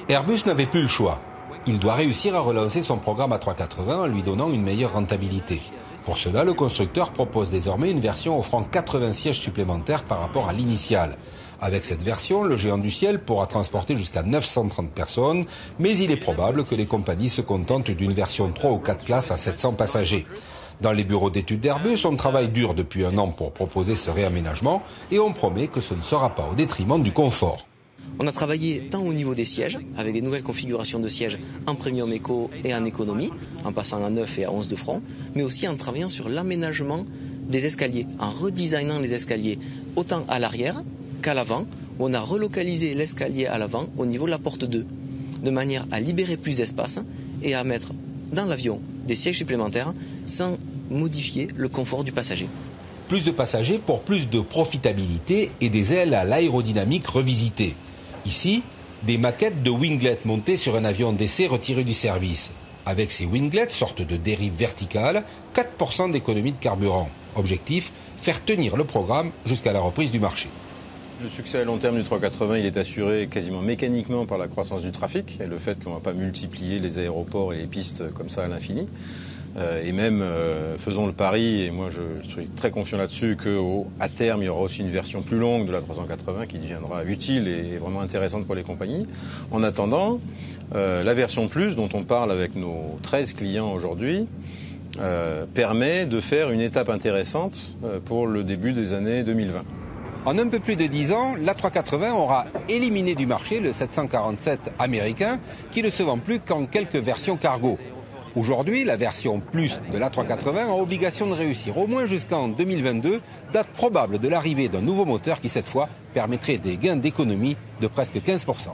Airbus n'avait plus le choix. Il doit réussir à relancer son programme A380 en lui donnant une meilleure rentabilité. Pour cela, le constructeur propose désormais une version offrant 80 sièges supplémentaires par rapport à l'initiale. Avec cette version, le géant du ciel pourra transporter jusqu'à 930 personnes, mais il est probable que les compagnies se contentent d'une version 3 ou 4 classes à 700 passagers. Dans les bureaux d'études d'Airbus, on travaille dur depuis un an pour proposer ce réaménagement et on promet que ce ne sera pas au détriment du confort. On a travaillé tant au niveau des sièges, avec des nouvelles configurations de sièges en Premium Eco et en économie, en passant à 9 et à 11 de front, mais aussi en travaillant sur l'aménagement des escaliers, en redesignant les escaliers autant à l'arrière qu'à l'avant, où on a relocalisé l'escalier à l'avant au niveau de la porte 2, de manière à libérer plus d'espace et à mettre dans l'avion des sièges supplémentaires sans modifier le confort du passager. Plus de passagers pour plus de profitabilité et des ailes à l'aérodynamique revisitées. Ici, des maquettes de winglets montées sur un avion d'essai retiré du service. Avec ces winglets, sorte de dérive verticale, 4% d'économie de carburant. Objectif, faire tenir le programme jusqu'à la reprise du marché. Le succès à long terme du 380, il est assuré quasiment mécaniquement par la croissance du trafic et le fait qu'on ne va pas multiplier les aéroports et les pistes comme ça à l'infini. Et même, faisons le pari, et moi je suis très confiant là-dessus, qu'à terme, il y aura aussi une version plus longue de la 380 qui deviendra utile et vraiment intéressante pour les compagnies. En attendant, la version Plus, dont on parle avec nos 13 clients aujourd'hui, permet de faire une étape intéressante pour le début des années 2020. En un peu plus de 10 ans, l'A380 aura éliminé du marché le 747 américain qui ne se vend plus qu'en quelques versions cargo. Aujourd'hui, la version Plus de l'A380 a obligation de réussir au moins jusqu'en 2022, date probable de l'arrivée d'un nouveau moteur qui cette fois permettrait des gains d'économie de presque 15%.